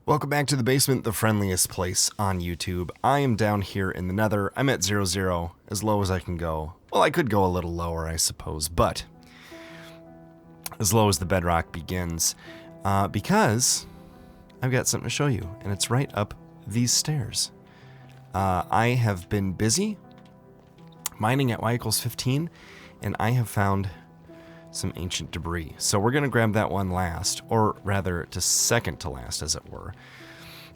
Welcome back to the basement, the friendliest place on YouTube. I am down here in the Nether. I'm at 0, as low as I can go. Well, I could go a little lower, I suppose, but as low as the bedrock begins, because I've got something to show you, and it's right up these stairs. I have been busy mining at y = 15, and I have found some ancient debris. So we're going to grab that one last, or rather to second to last, as it were.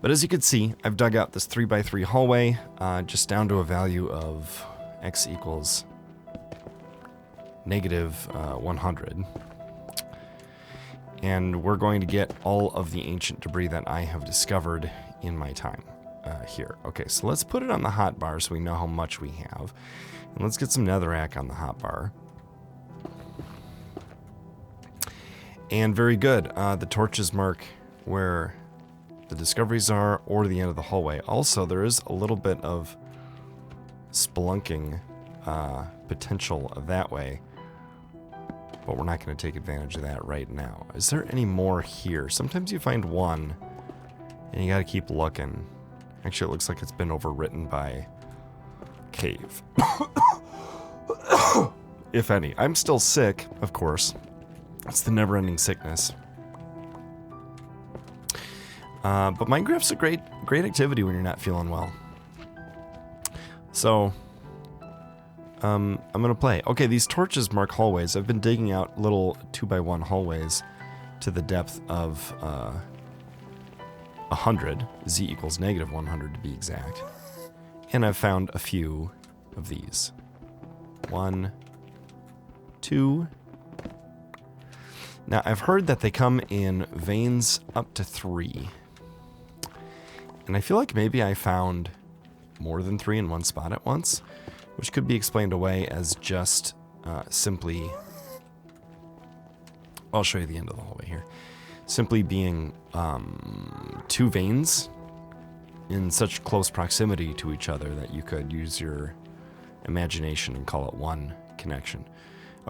But as you can see, I've dug out this 3x3 hallway, just down to a value of x equals negative 100. And we're going to get all of the ancient debris that I have discovered in my time here. Okay, so let's put it on the hotbar so we know how much we have. And let's get some netherrack on the hotbar. And very good. The torches mark where the discoveries are, or the end of the hallway. Also, there is a little bit of spelunking potential that way, but we're not going to take advantage of that right now. Is there any more here? Sometimes you find one, and you got to keep looking. Actually, it looks like it's been overwritten by cave. If any. I'm still sick, of course. It's the never-ending sickness. But Minecraft's a great activity when you're not feeling well. So, I'm gonna play. Okay, these torches mark hallways. I've been digging out little 2x1 hallways to the depth of 100. Z equals negative 100 to be exact. And I've found a few of these. 1, 2. Now, I've heard that they come in veins up to 3. And I feel like maybe I found more than 3 in one spot at once, which could be explained away as just simply... I'll show you the end of the hallway here. Simply being 2 veins in such close proximity to each other that you could use your imagination and call it one connection.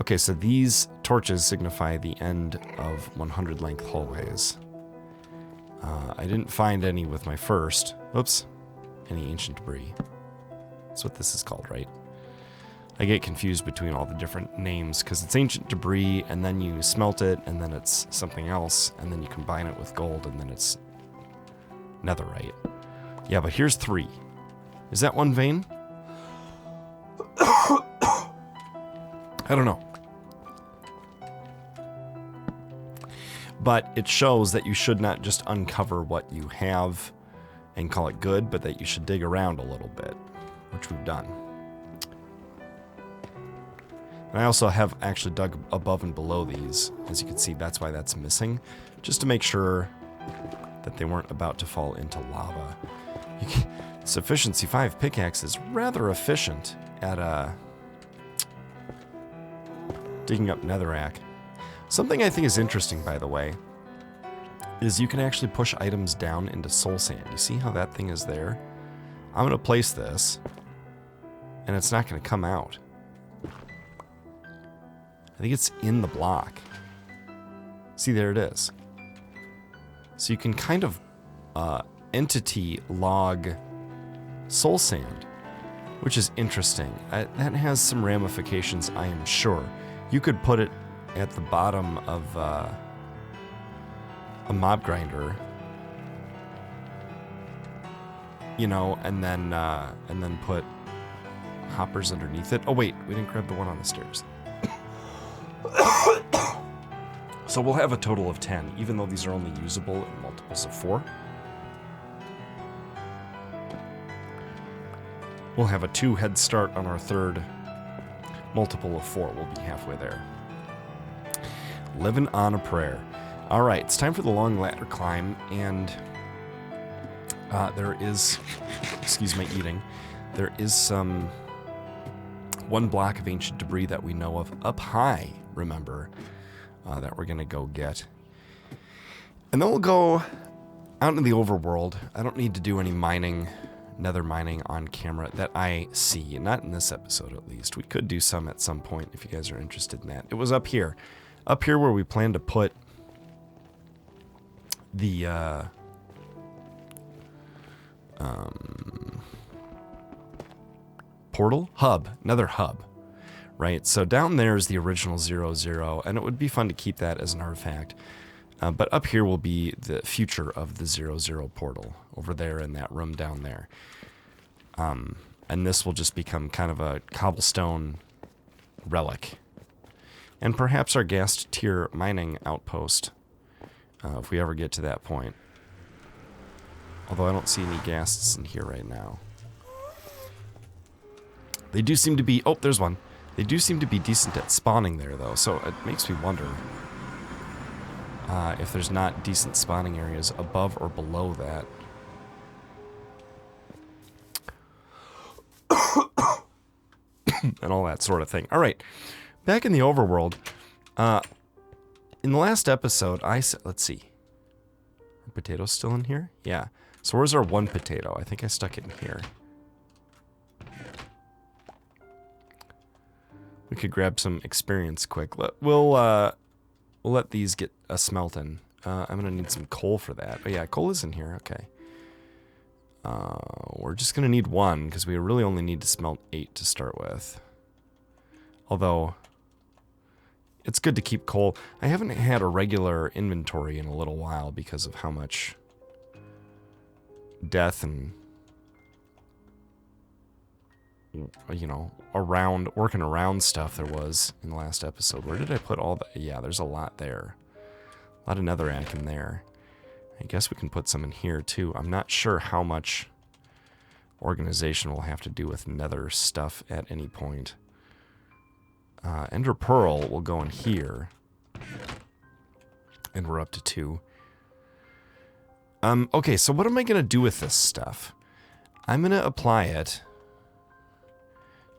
Okay, so these torches signify the end of 100 length hallways. I didn't find any with my first. Oops. Any ancient debris. That's what this is called, right? I get confused between all the different names because it's ancient debris, and then you smelt it, and then it's something else, and then you combine it with gold, and then it's netherite. Yeah, but here's 3. Is that one vein? I don't know. But it shows that you should not just uncover what you have and call it good, but that you should dig around a little bit, which we've done. And I also have actually dug above and below these. As you can see, that's why that's missing, just to make sure that they weren't about to fall into lava. This efficiency 5 pickaxe is rather efficient at digging up netherrack. Something I think is interesting, by the way, is you can actually push items down into soul sand. You see how that thing is there? I'm going to place this, and it's not going to come out. I think it's in the block. See, there it is. So you can kind of entity log soul sand, which is interesting. That has some ramifications, I am sure. You could put it at the bottom of a mob grinder, you know, and then put hoppers underneath it. Oh wait, we didn't grab the one on the stairs. So we'll have a total of 10, even though these are only usable in multiples of 4. We'll have a 2 head start on our third multiple of 4. We'll be halfway there. Living on a prayer. All right, it's time for the long ladder climb, and there is, excuse my eating, there is some 1 block of ancient debris that we know of up high, remember, that we're going to go get. And then we'll go out in the overworld. I don't need to do any mining, nether mining on camera that I see, not in this episode at least. We could do some at some point if you guys are interested in that. It was up here where we plan to put the portal? Hub. Another hub. Right? So down there is the original 0, and it would be fun to keep that as an artifact. But up here will be the future of the 0 portal, over there in that room down there. And this will just become kind of a cobblestone relic. And perhaps our gas tier mining outpost, if we ever get to that point. Although I don't see any ghasts in here right now. They do seem to be... Oh, there's one. They do seem to be decent at spawning there, though, so it makes me wonder if there's not decent spawning areas above or below that. And all that sort of thing. All right, back in the overworld. In the last episode, I said... Let's see. Are potatoes still in here? Yeah. So where's our one potato? I think I stuck it in here. We could grab some experience quick. We'll let these get a smelting. I'm gonna need some coal for that. Oh yeah, coal is in here. Okay. We're just gonna need one because we really only need to smelt 8 to start with. Although it's good to keep coal. I haven't had a regular inventory in a little while because of how much death and, you know, working around stuff there was in the last episode. Where did I put all the... Yeah, there's a lot there. A lot of netherrack in there. I guess we can put some in here too. I'm not sure how much organization will have to do with nether stuff at any point. Ender Pearl will go in here. And we're up to 2. Okay, so what am I going to do with this stuff? I'm going to apply it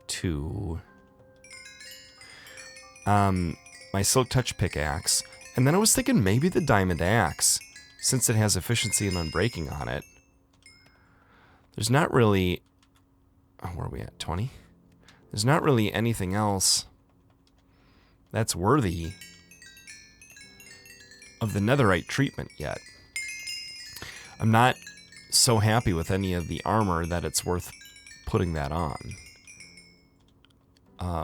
to my Silk Touch pickaxe. And then I was thinking maybe the Diamond Axe, since it has efficiency and unbreaking on it. There's not really... Oh, where are we at? 20? There's not really anything else that's worthy of the netherite treatment yet. I'm not so happy with any of the armor that it's worth putting that on.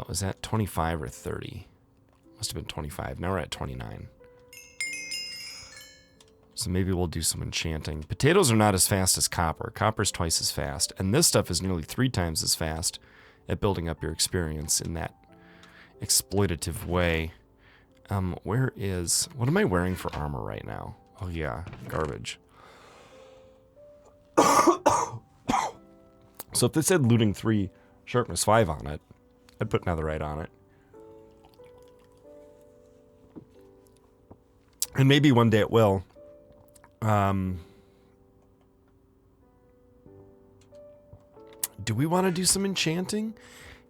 Was that 25 or 30? Must have been 25. Now we're at 29. So maybe we'll do some enchanting. Potatoes are not as fast as copper. Copper's twice as fast. And this stuff is nearly 3 times as fast at building up your experience in that exploitative way. Where is... What am I wearing for armor right now? Oh yeah, garbage. So if this said looting 3, sharpness 5 on it, I'd put netherite on it. And maybe one day it will. Do we want to do some enchanting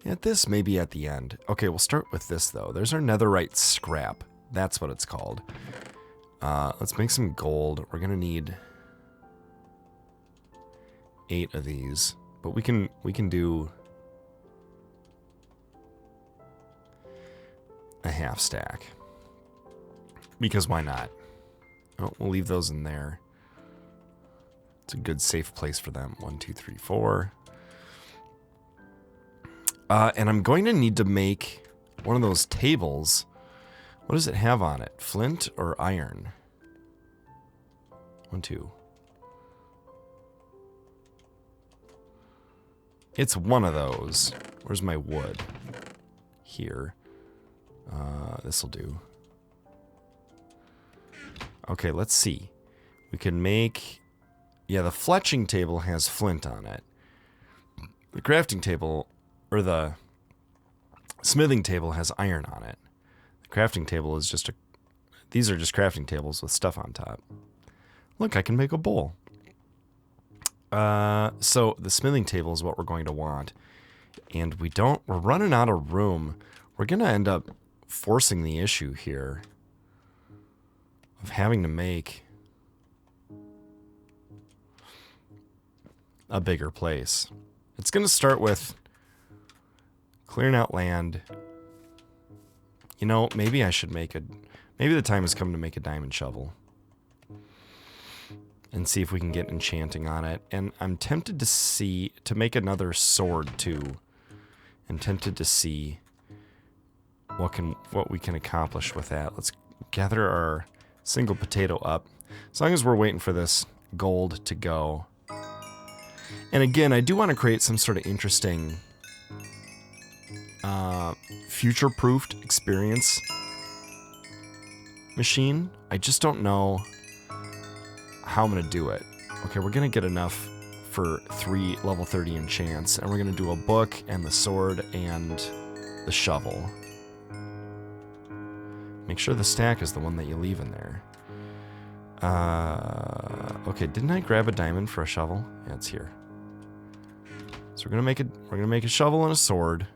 at this? Maybe at the end. Okay, we'll start with this, though. There's our netherite scrap. That's what it's called. Let's make some gold. We're going to need 8 of these. But we can do a half stack. Because why not? Oh, we'll leave those in there. It's a good safe place for them. 1, 2, 3, 4. And I'm going to need to make one of those tables. What does it have on it? Flint or iron? 1, 2. It's one of those. Where's my wood? Here. This'll do. Okay, let's see. We can make... Yeah, the fletching table has flint on it. The crafting table, or the smithing table has iron on it. The crafting table is just a... These are just crafting tables with stuff on top. Look, I can make a bowl. So the smithing table is what we're going to want. And we're running out of room. We're going to end up forcing the issue here of having to make a bigger place. It's going to start with clearing out land. You know, maybe I should maybe the time has come to make a diamond shovel. and see if we can get enchanting on it. And I'm tempted to make another sword too. And tempted to see what we can accomplish with that. Let's gather our single potato up. As long as we're waiting for this gold to go. And again, I do want to create some sort of interesting future-proofed experience machine. I just don't know how I'm going to do it. Okay, we're going to get enough for 3 level 30 enchants, and we're going to do a book and the sword and the shovel. Make sure the stack is the one that you leave in there. Okay, didn't I grab a diamond for a shovel? Yeah, it's here. So we're gonna make a shovel and a sword.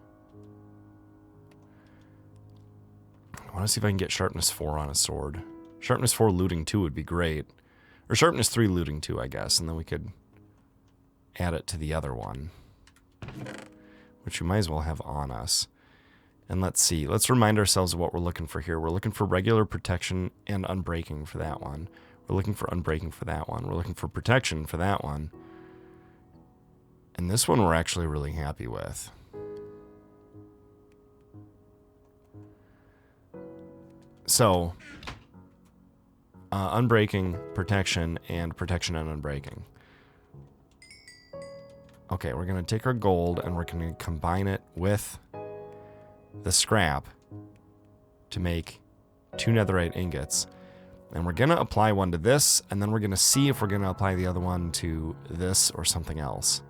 I want to see if I can get sharpness 4 on a sword. Sharpness 4 looting 2 would be great. Or sharpness 3 looting 2, I guess, and then we could add it to the other one, which we might as well have on us. And let's see. Let's remind ourselves of what we're looking for here. We're looking for regular protection and unbreaking for that one. We're looking for unbreaking for that one. We're looking for protection for that one. And this one we're actually really happy with. So, unbreaking, protection, and unbreaking. Okay, we're going to take our gold and we're going to combine it with the scrap to make 2 netherite ingots. And we're going to apply one to this, and then we're going to see if we're going to apply the other one to this or something else.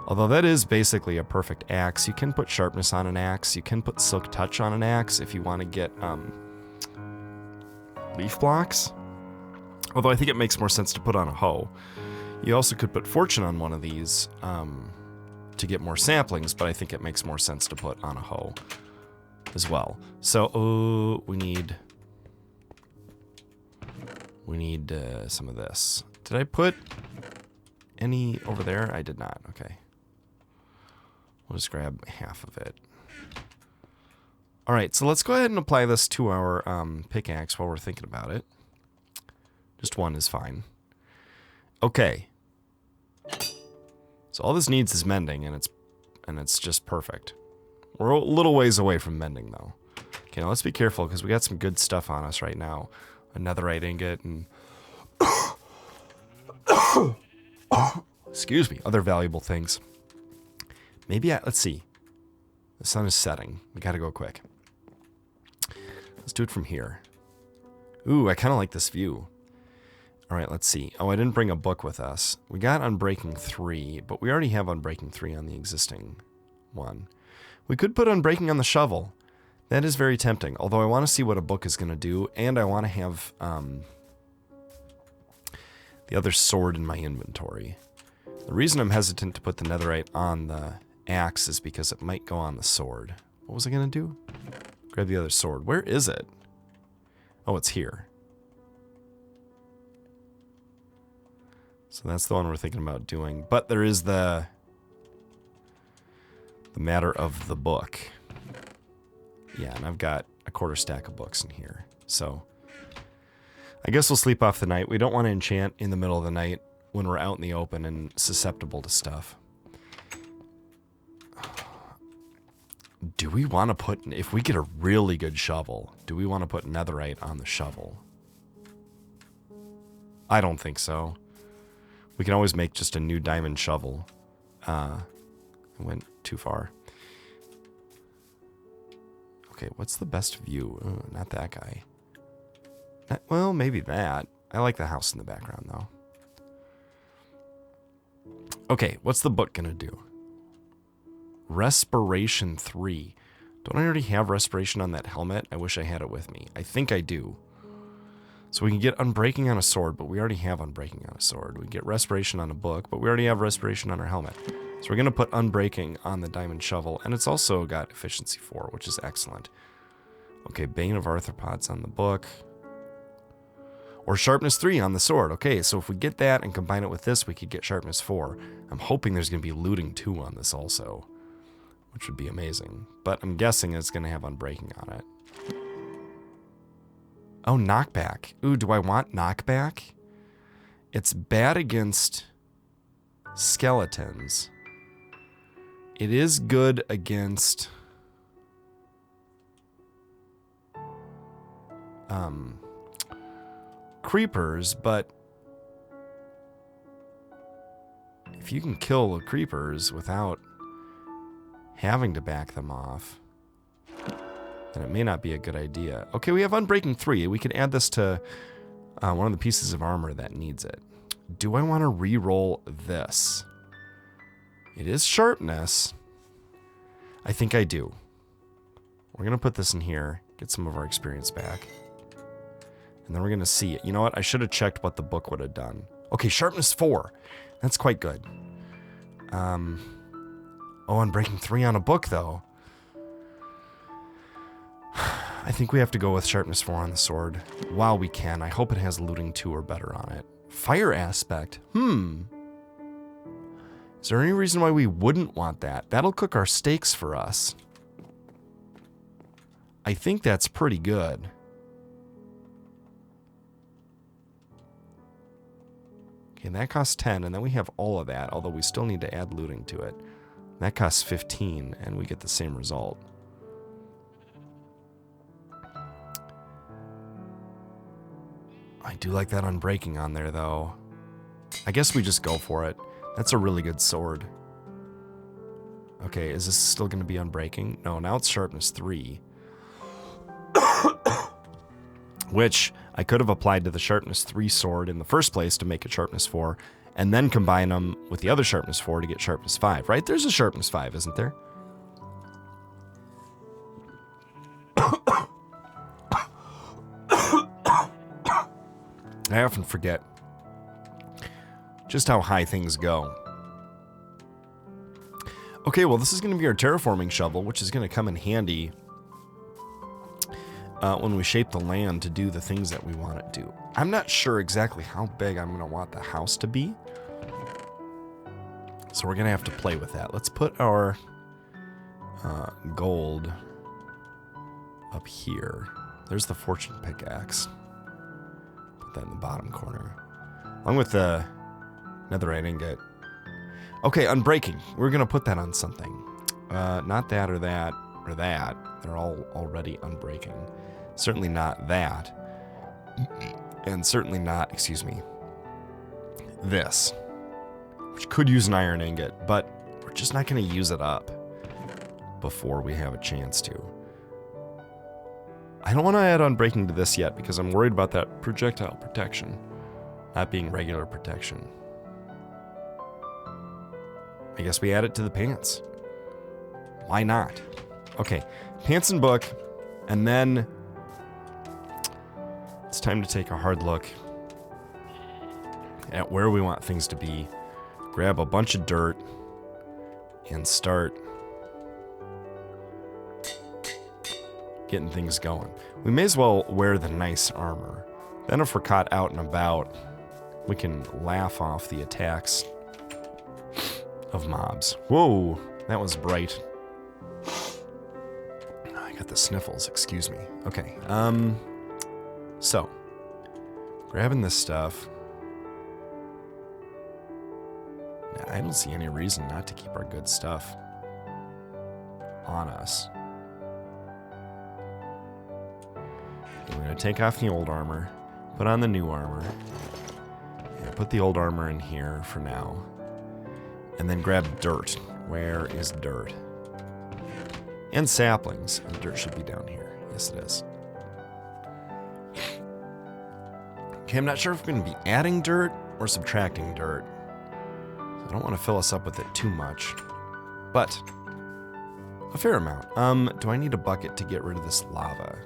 Although that is basically a perfect axe. You can put sharpness on an axe. You can put silk touch on an axe if you want to get leaf blocks. Although I think it makes more sense to put on a hoe. You also could put fortune on one of these to get more saplings, but I think it makes more sense to put on a hoe as well. So, we need some of this. Did I put any over there? I did not. Okay. We'll just grab half of it. All right, so let's go ahead and apply this to our pickaxe while we're thinking about it. Just one is fine. Okay. So all this needs is mending, and it's just perfect. We're a little ways away from mending, though. Okay, now let's be careful, because we got some good stuff on us right now. A netherite ingot and... excuse me, other valuable things. Maybe let's see. The sun is setting. We gotta go quick. Let's do it from here. Ooh, I kind of like this view. All right, let's see. Oh, I didn't bring a book with us. We got Unbreaking 3, but we already have Unbreaking 3 on the existing one. We could put Unbreaking on the shovel. That is very tempting, although I want to see what a book is going to do, and I want to have the other sword in my inventory. The reason I'm hesitant to put the netherite on the axe is because it might go on the sword. What was I going to do? Grab the other sword. Where is it? Oh, it's here. So that's the one we're thinking about doing. But there is the matter of the book. Yeah, and I've got a quarter stack of books in here. So I guess we'll sleep off the night. We don't want to enchant in the middle of the night when we're out in the open and susceptible to stuff. Do we want to put, if we get a really good shovel, do we want to put netherite on the shovel? I don't think so. We can always make just a new diamond shovel. I went too far. Okay, what's the best view? Ooh, not that guy. Well, maybe that. I like the house in the background, though. Okay, what's the book gonna do? Respiration 3. Don't I already have respiration on that helmet? I wish I had it with me. I think I do. So we can get unbreaking on a sword, but we already have unbreaking on a sword. We get respiration on a book, but we already have respiration on our helmet. So we're going to put unbreaking on the diamond shovel, and it's also got efficiency 4, which is excellent. Okay, Bane of Arthropods on the book. Or sharpness 3 on the sword. Okay, so if we get that and combine it with this, we could get sharpness 4. I'm hoping there's going to be looting 2 on this also, which would be amazing. But I'm guessing it's going to have unbreaking on it. Oh, knockback. Ooh, do I want knockback? It's bad against skeletons. It is good against creepers, but if you can kill the creepers without having to back them off, then it may not be a good idea. Okay, we have Unbreaking 3. We could add this to one of the pieces of armor that needs it. Do I want to re-roll this? It is sharpness. I think I do. We're going to put this in here, get some of our experience back. And then we're going to see it. You know what? I should have checked what the book would have done. Okay, sharpness 4. That's quite good. Oh, Unbreaking 3 on a book, though. I think we have to go with sharpness 4 on the sword. While we can. I hope it has looting 2 or better on it. Fire aspect. Is there any reason why we wouldn't want that? That'll cook our steaks for us. I think that's pretty good. Okay, that costs 10, and then we have all of that, although we still need to add looting to it. That costs 15, and we get the same result. I do like that Unbreaking on there, though. I guess we just go for it. That's a really good sword. Okay, is this still going to be Unbreaking? No, now it's Sharpness 3. Which I could have applied to the Sharpness 3 sword in the first place to make it Sharpness 4, and then combine them with the other Sharpness 4 to get Sharpness 5, right? There's a Sharpness 5, isn't there? I often forget just how high things go. Okay, well, this is going to be our terraforming shovel, which is going to come in handy when we shape the land to do the things that we want it to. I'm not sure exactly how big I'm going to want the house to be, so we're going to have to play with that. Let's put our gold up here. There's the fortune pickaxe. Put that in the bottom corner, along with the netherite ingot. Okay, Unbreaking. We're going to put that on something. Not that or that or that. They're all already Unbreaking. Certainly not that. And certainly not, excuse me, this. Which could use an iron ingot, but we're just not going to use it up before we have a chance to. I don't want to add Unbreaking to this yet because I'm worried about that projectile protection not being regular protection. I guess we add it to the pants. Why not? Okay, pants and book, and then it's time to take a hard look at where we want things to be. Grab a bunch of dirt and start getting things going. We may as well wear the nice armor. Then if we're caught out and about, we can laugh off the attacks of mobs. Whoa, that was bright. I got the sniffles, excuse me. Okay, so, grabbing this stuff. Now, I don't see any reason not to keep our good stuff on us. We're going to take off the old armor, put on the new armor, and put the old armor in here for now. And then grab dirt. Where is dirt? And saplings. The dirt should be down here. Yes, it is. Okay, I'm not sure if we're going to be adding dirt or subtracting dirt. So I don't want to fill us up with it too much. But a fair amount. Do I need a bucket to get rid of this lava?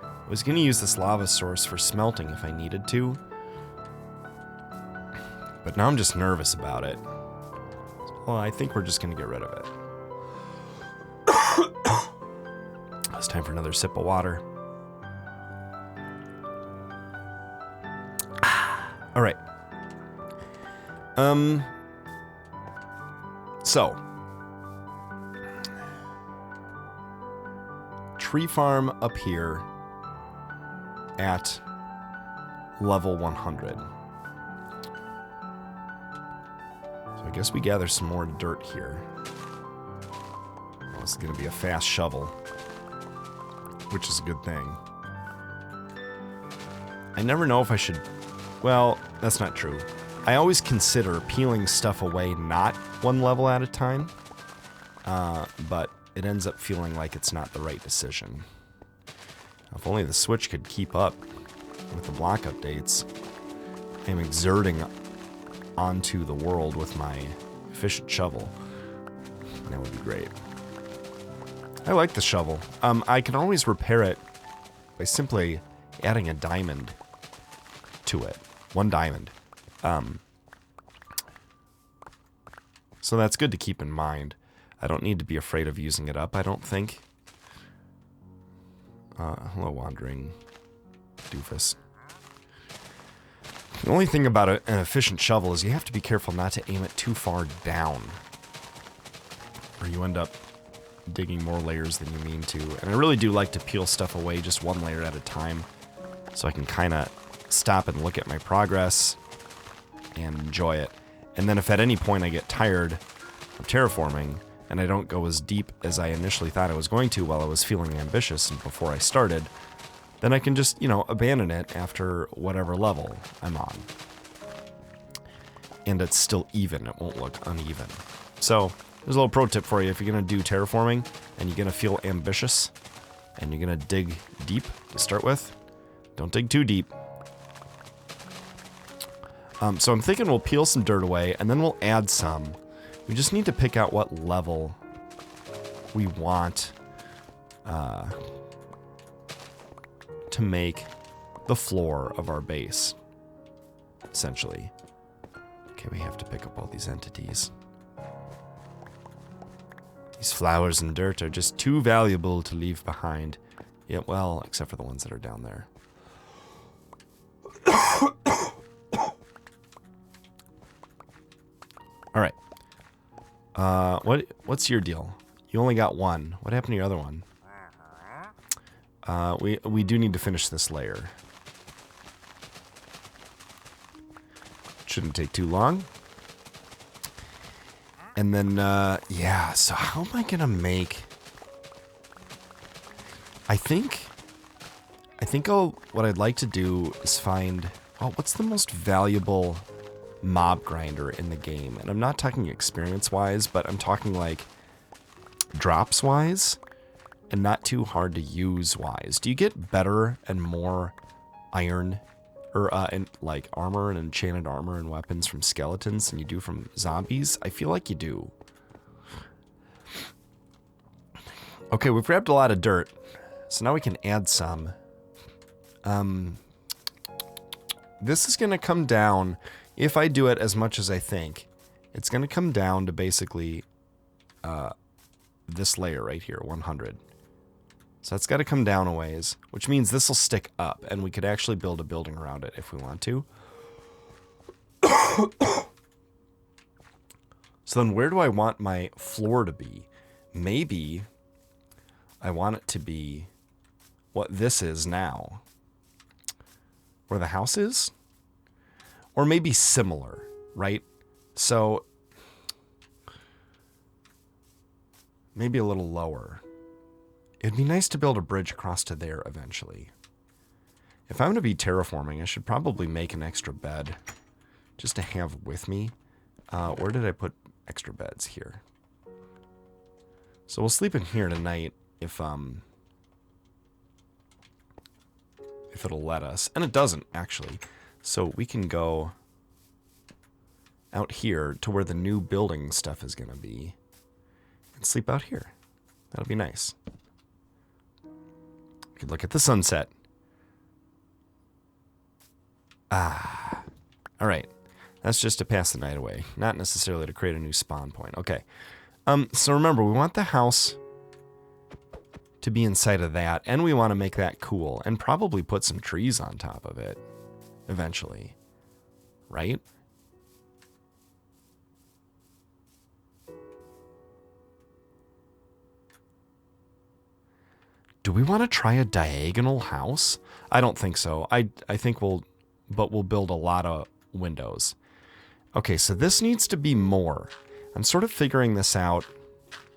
I was going to use this lava source for smelting if I needed to. But now I'm just nervous about it. Well, I think we're just going to get rid of it. It's time for another sip of water. All right. So. Tree farm up here at level 100. I guess we gather some more dirt here. Well, this is going to be a fast shovel, which is a good thing. I never know if I should... Well, that's not true. I always consider peeling stuff away not one level at a time, but it ends up feeling like it's not the right decision. If only the Switch could keep up with the block updates. I'm exerting onto the world with my efficient shovel. That would be great. I like the shovel. I can always repair it by simply adding a diamond to it. 1 diamond. So that's good to keep in mind. I don't need to be afraid of using it up, I don't think. Hello, wandering doofus. The only thing about an efficient shovel is you have to be careful not to aim it too far down, or you end up digging more layers than you mean to. And I really do like to peel stuff away just 1 layer at a time, so I can kind of stop and look at my progress and enjoy it. And then if at any point I get tired of terraforming, and I don't go as deep as I initially thought I was going to while I was feeling ambitious and before I started, then I can just, you know, abandon it after whatever level I'm on. And it's still even, it won't look uneven. So, there's a little pro tip for you. If you're going to do terraforming, and you're going to feel ambitious, and you're going to dig deep to start with, don't dig too deep. So I'm thinking we'll peel some dirt away, and then we'll add some. We just need to pick out what level we want to make the floor of our base, essentially. Okay, we have to pick up all these entities. These flowers and dirt are just too valuable to leave behind. Yeah, well, except for the ones that are down there. All right. What's your deal? You only got 1. What happened to your other one? We do need to finish this layer. Shouldn't take too long. And then, yeah, so how am I gonna make... I think what I'd like to do is find... Oh, what's the most valuable mob grinder in the game? And I'm not talking experience-wise, but I'm talking, like, drops-wise, and not too hard to use-wise. Do you get better and more iron, or, like, armor and enchanted armor and weapons from skeletons than you do from zombies? I feel like you do. Okay, we've grabbed a lot of dirt, so now we can add some. This is going to come down, if I do it as much as I think, it's going to come down to basically this layer right here, 100. So that's got to come down a ways, which means this will stick up, and we could actually build a building around it if we want to. So then where do I want my floor to be? Maybe I want it to be what this is now. Where the house is? Or maybe similar, right? So maybe a little lower. It'd be nice to build a bridge across to there eventually. If I'm going to be terraforming, I should probably make an extra bed just to have with me. Where did I put extra beds? Here. So we'll sleep in here tonight if it'll let us. And it doesn't, actually. So we can go out here to where the new building stuff is going to be and sleep out here. That'll be nice. We could look at the sunset. Ah. All right. That's just to pass the night away, not necessarily to create a new spawn point. Okay. So remember, we want the house to be inside of that, and we want to make that cool, and probably put some trees on top of it eventually. Right? Do we want to try a diagonal house? I don't think so. I think we'll build a lot of windows. Okay, so this needs to be more. I'm sort of figuring this out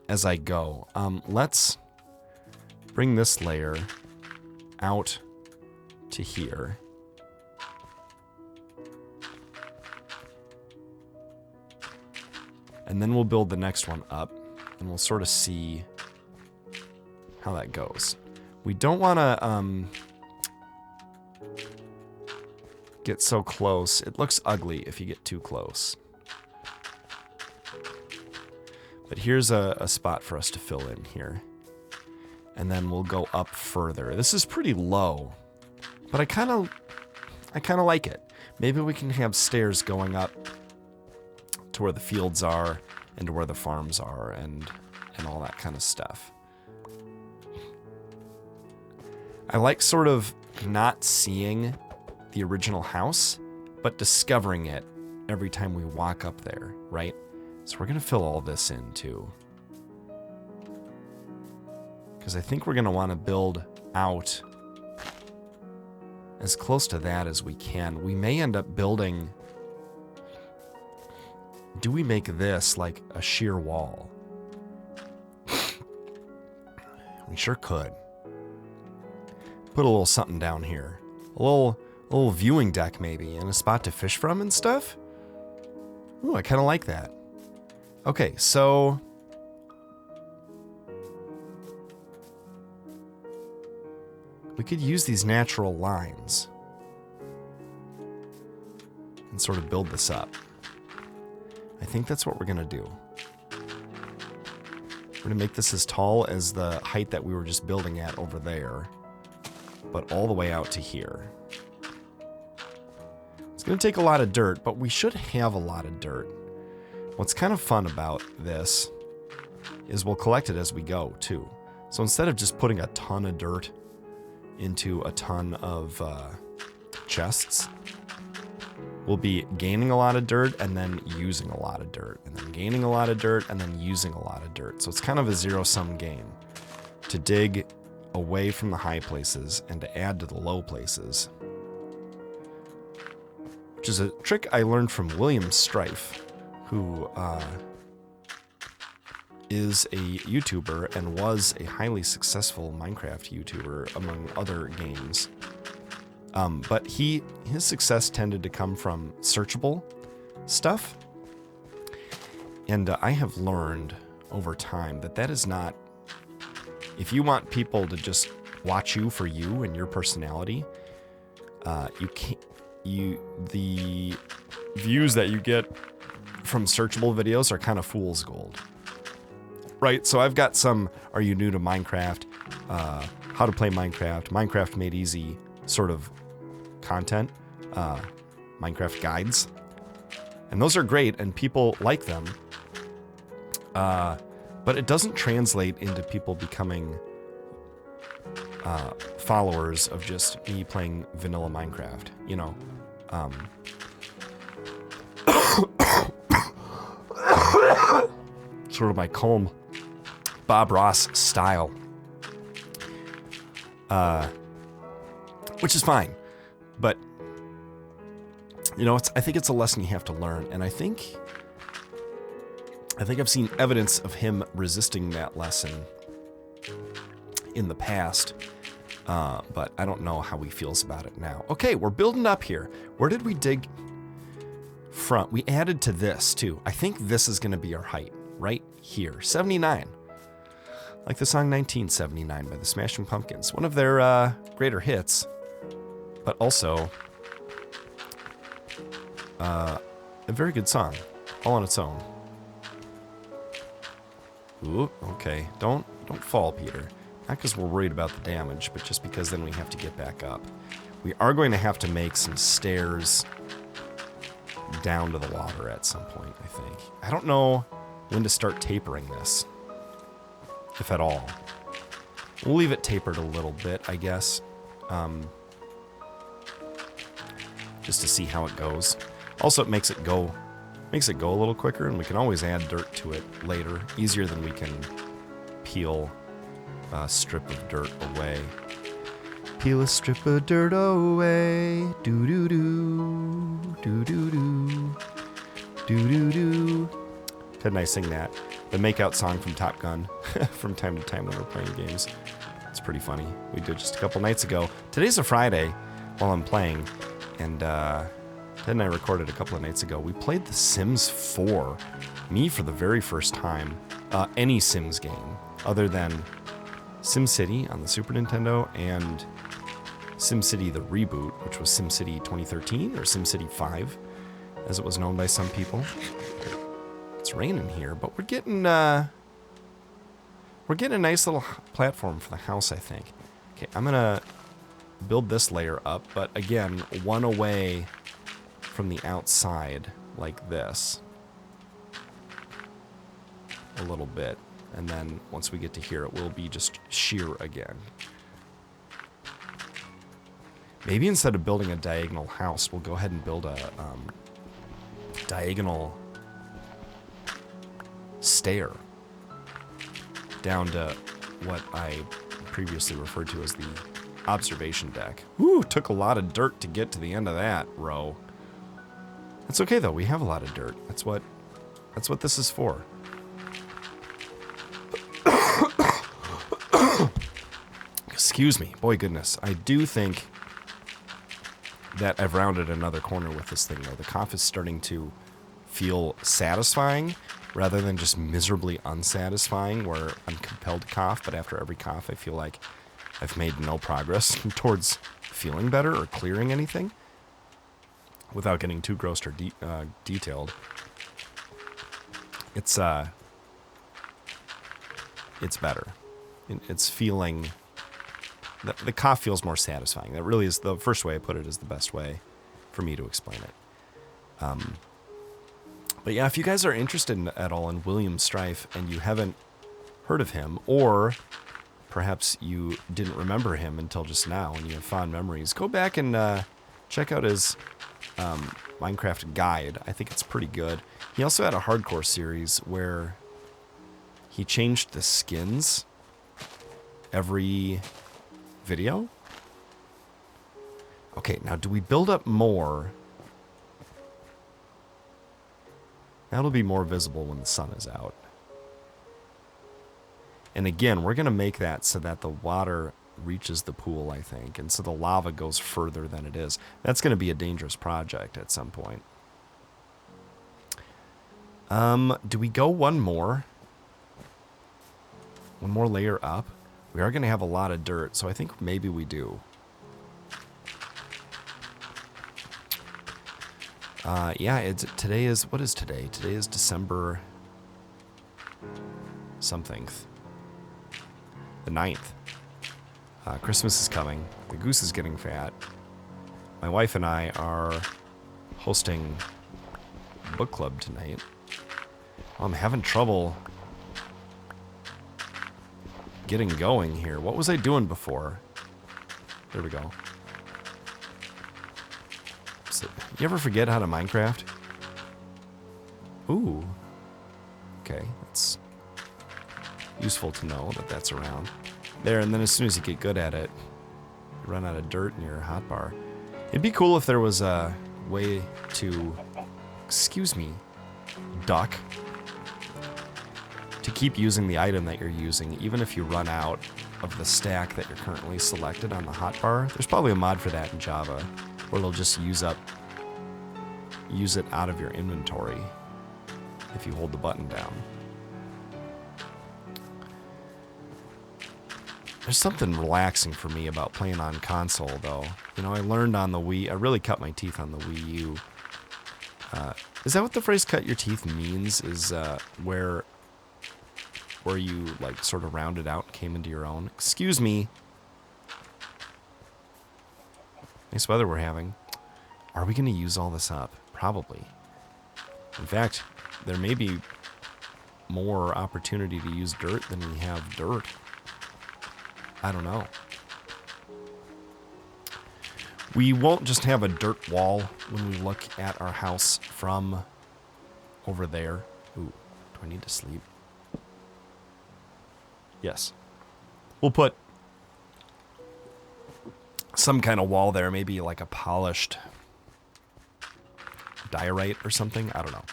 as I go. Let's bring this layer out to here. And then we'll build the next one up, and we'll sort of see how that goes. We don't want to get so close. It looks ugly if you get too close. But here's a spot for us to fill in here. And then we'll go up further. This is pretty low, but I kind of like it. Maybe we can have stairs going up to where the fields are and to where the farms are and all that kind of stuff. I like sort of not seeing the original house, but discovering it every time we walk up there, right? So we're going to fill all this in too. Because I think we're going to want to build out as close to that as we can. We may end up building... Do we make this like a sheer wall? We sure could. Put a little something down here. A little viewing deck maybe, and a spot to fish from and stuff. Ooh, I kind of like that. Okay, so... we could use these natural lines and sort of build this up. I think that's what we're going to do. We're going to make this as tall as the height that we were just building at over there, but all the way out to here. It's going to take a lot of dirt, but we should have a lot of dirt. What's kind of fun about this is we'll collect it as we go, too. So instead of just putting a ton of dirt into a ton of chests, we'll be gaining a lot of dirt and then using a lot of dirt, and then gaining a lot of dirt and then using a lot of dirt. So it's kind of a zero-sum game to dig away from the high places and to add to the low places, which is a trick I learned from William Strife, who is a YouTuber and was a highly successful Minecraft YouTuber among other games. But his success tended to come from searchable stuff. And I have learned over time that is not... If you want people to just watch you for you and your personality, the views that you get from searchable videos are kind of fool's gold. Right? So I've got some, are you new to Minecraft? How to play Minecraft? Minecraft made easy sort of content, Minecraft guides, and those are great and people like them, but it doesn't translate into people becoming followers of just me playing vanilla Minecraft, you know. Sort of my calm Bob Ross style, which is fine. But, you know, I think it's a lesson you have to learn, and I think I've seen evidence of him resisting that lesson in the past, but I don't know how he feels about it now. Okay, we're building up here. Where did we dig from? We added to this, too. I think this is going to be our height, right here, 79. Like the song 1979 by the Smashing Pumpkins, one of their greater hits. But also, a very good song, all on its own. Ooh, okay. Don't fall, Peter. Not because we're worried about the damage, but just because then we have to get back up. We are going to have to make some stairs down to the water at some point, I think. I don't know when to start tapering this, if at all. We'll leave it tapered a little bit, I guess. Just to see how it goes. Also, it makes it go a little quicker, and we can always add dirt to it later, easier than we can peel a strip of dirt away. Peel a strip of dirt away, do do do, do do do. Do-do-do. Ted and I sing that. The make-out song from Top Gun from time to time when we're playing games. It's pretty funny. We did just a couple nights ago. Today's a Friday while I'm playing, and Ted and I recorded a couple of nights ago. We played The Sims 4, me for the very first time, any Sims game, other than SimCity on the Super Nintendo and SimCity the reboot, which was SimCity 2013 or SimCity 5, as it was known by some people. It's raining here, but we're getting a nice little platform for the house, I think. Okay, I'm gonna build this layer up, but again, one away from the outside, like this. A little bit. And then once we get to here, it will be just sheer again. Maybe instead of building a diagonal house, we'll go ahead and build a diagonal stair down to what I previously referred to as the observation deck. Ooh, took a lot of dirt to get to the end of that row. That's okay though, we have a lot of dirt. That's what this is for. Excuse me, boy goodness. I do think that I've rounded another corner with this thing though. The cough is starting to feel satisfying rather than just miserably unsatisfying where I'm compelled to cough, but after every cough I feel like I've made no progress towards feeling better or clearing anything without getting too gross or detailed. It's better. It's feeling... The cough feels more satisfying. That really is the first way I put it is the best way for me to explain it. But yeah, if you guys are interested at all in William Strife and you haven't heard of him, or perhaps you didn't remember him until just now and you have fond memories, go back and check out his Minecraft guide. I think it's pretty good. He also had a hardcore series where he changed the skins every video. Okay, now do we build up more? That'll be more visible when the sun is out. And again, we're going to make that so that the water reaches the pool, I think, and so the lava goes further than it is. That's going to be a dangerous project at some point. Do we go one more? One more layer up? We are going to have a lot of dirt, so I think maybe we do. Yeah, today is, what is today? Today is December something. The 9th. Christmas is coming. The goose is getting fat. My wife and I are hosting book club tonight. I'm having trouble getting going here. What was I doing before? There we go. So, you ever forget how to Minecraft? Ooh. Okay, that's useful to know that that's around. There, and then as soon as you get good at it, you run out of dirt in your hotbar. It'd be cool if there was a way to, excuse me, duck, to keep using the item that you're using, even if you run out of the stack that you're currently selected on the hotbar. There's probably a mod for that in Java, where it'll just use it out of your inventory if you hold the button down. There's something relaxing for me about playing on console, though. You know, I learned on the Wii. I really cut my teeth on the Wii U. Is that what the phrase "cut your teeth" means? Is where you like sort of rounded out, and came into your own? Excuse me. Nice weather we're having. Are we going to use all this up? Probably. In fact, there may be more opportunity to use dirt than we have dirt. I don't know. We won't just have a dirt wall when we look at our house from over there. Ooh, do I need to sleep? Yes. We'll put some kind of wall there, maybe like a polished diorite or something. I don't know.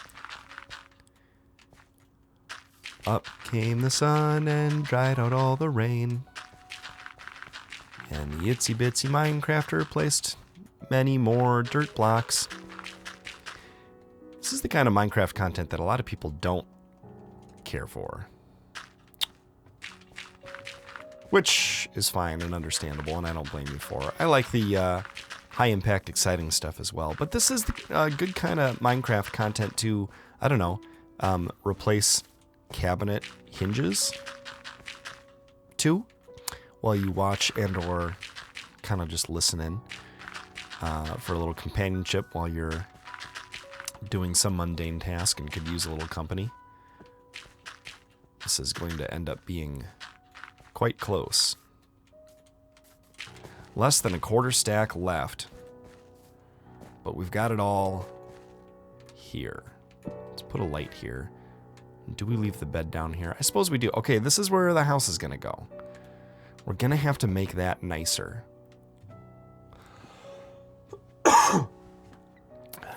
Up came the sun and dried out all the rain. And the itsy bitsy Minecrafter placed many more dirt blocks. This is the kind of Minecraft content that a lot of people don't care for. Which is fine and understandable, and I don't blame you for it. I like the high-impact, exciting stuff as well. But this is the good kind of Minecraft content to, I don't know, replace cabinet hinges to while you watch and or kind of just listen in for a little companionship while you're doing some mundane task and could use a little company. This is going to end up being quite close. Less than a quarter stack left. But we've got it all here. Let's put a light here. Do we leave the bed down here? I suppose we do. Okay, this is where the house is going to go. We're going to have to make that nicer.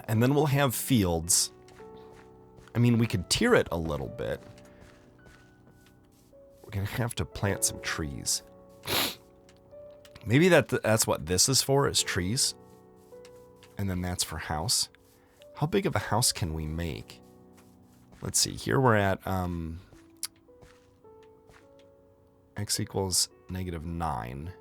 And then we'll have fields. I mean, we could tier it a little bit. We're going to have to plant some trees. Maybe that's what this is for, is trees. And then that's for house. How big of a house can we make? Let's see. Here we're at x equals -9.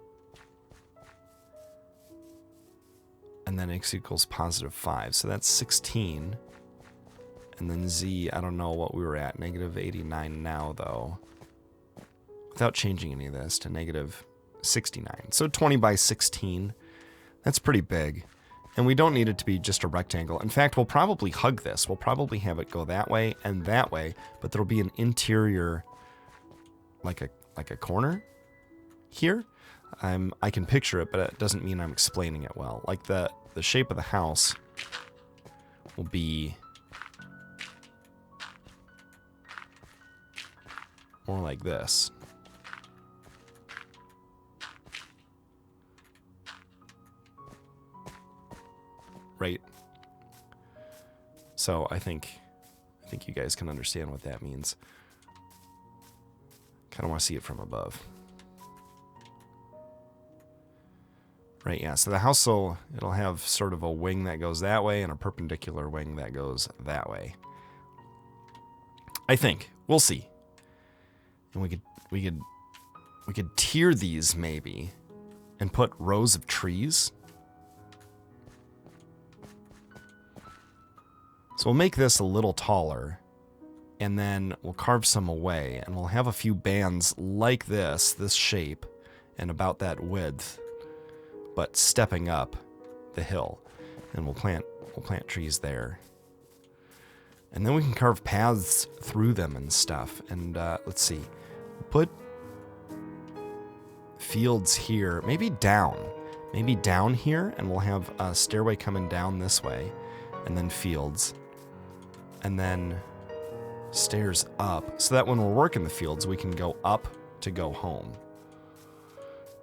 And then x equals +5. So that's 16. And then z, I don't know what we were at. -89 now, though. Without changing any of this to -69. So 20 by 16. That's pretty big. And we don't need it to be just a rectangle. In fact, we'll probably hug this. We'll probably have it go that way and that way. But there'll be an interior, like a corner here. I can picture it, but it doesn't mean I'm explaining it well. Like the shape of the house will be more like this. Right? So I think you guys can understand what that means. Kind of want to see it from above. Right, yeah, so the house it'll have sort of a wing that goes that way and a perpendicular wing that goes that way. I think. We'll see. And we could tier these maybe and put rows of trees. So we'll make this a little taller, and then we'll carve some away, and we'll have a few bands like this shape, and about that width, but stepping up the hill. And we'll plant trees there. And then we can carve paths through them and stuff. And let's see. Put fields here, maybe down here, and we'll have a stairway coming down this way, and then fields. And then stairs up, so that when we're working the fields, we can go up to go home.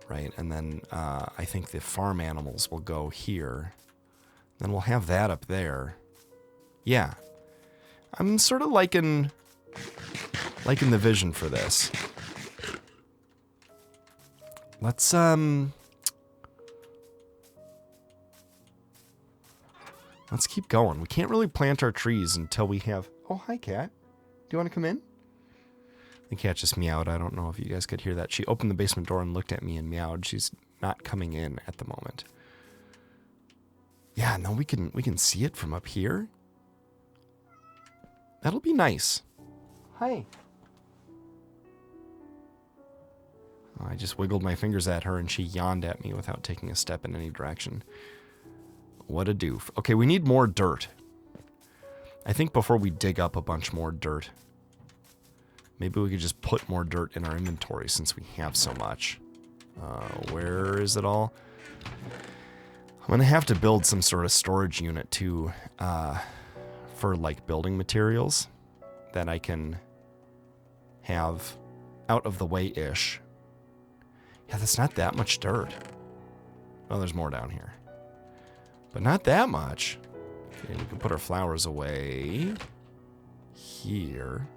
Right, and then I think the farm animals will go here. Then we'll have that up there. Yeah. I'm sort of liking the vision for this. Let's keep going. We can't really plant our trees until we have... Oh, hi, cat. Do you want to come in? The cat just meowed. I don't know if you guys could hear that. She opened the basement door and looked at me and meowed. She's not coming in at the moment. Yeah, no, we can see it from up here. That'll be nice. Hi. Oh, I just wiggled my fingers at her and she yawned at me without taking a step in any direction. What a doof. Okay, we need more dirt. I think before we dig up a bunch more dirt, maybe we could just put more dirt in our inventory since we have so much. Where is it all? I'm going to have to build some sort of storage unit too, for like building materials that I can have out of the way-ish. Yeah, that's not that much dirt. Oh, there's more down here. But not that much. Okay, we can put our flowers away here.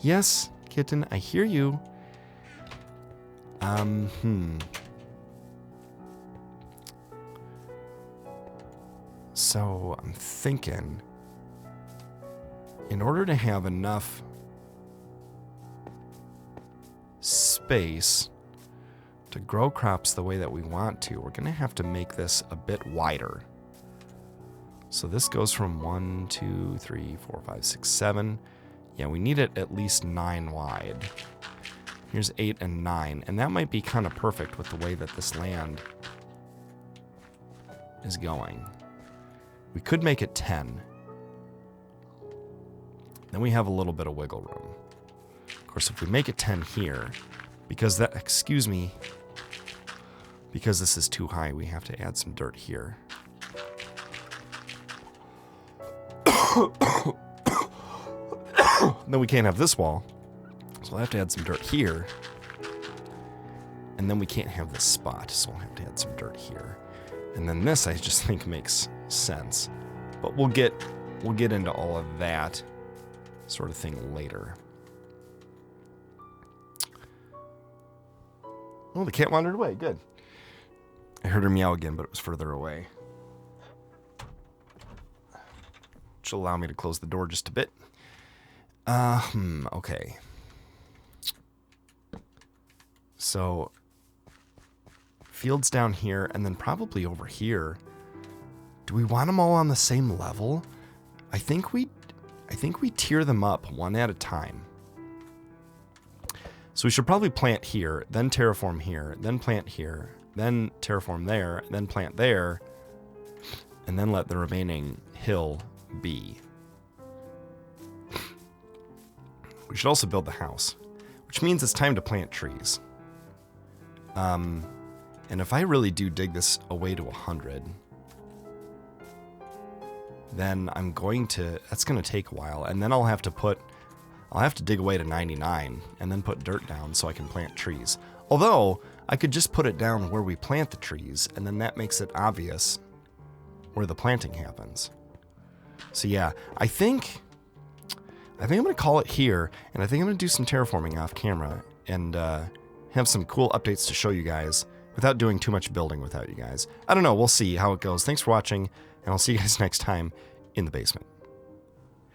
Yes, kitten, I hear you. So I'm thinking, in order to have enough space to grow crops the way that we want to, we're going to have to make this a bit wider. So this goes from 1, 2, 3, 4, 5, 6, 7. Yeah, we need it at least 9 wide. Here's 8 and 9, and that might be kind of perfect with the way that this land is going. We could make it 10. Then we have a little bit of wiggle room. Of course, if we make it 10 here, because that, excuse me, because this is too high, we have to add some dirt here. Then we can't have this wall, so we'll have to add some dirt here. And then we can't have this spot, so we'll have to add some dirt here. And then this, I just think, makes sense. But we'll get into all of that sort of thing later. Oh, the cat wandered away. Good. I heard her meow again, but it was further away. Which will allow me to close the door just a bit. Okay. So, fields down here, and then probably over here. Do we want them all on the same level? I think we tier them up one at a time. So we should probably plant here, then terraform here, then plant here, then terraform there, then plant there, and then let the remaining hill be. We should also build the house, which means it's time to plant trees. And if I really do dig this away to 100, then I'm going to, that's going to take a while, and then I'll have to dig away to 99 and then put dirt down so I can plant trees. Although, I could just put it down where we plant the trees, and then that makes it obvious where the planting happens. So yeah, I think I'm going to call it here, and I think I'm going to do some terraforming off camera and have some cool updates to show you guys without doing too much building without you guys. I don't know, we'll see how it goes. Thanks for watching, and I'll see you guys next time in the basement.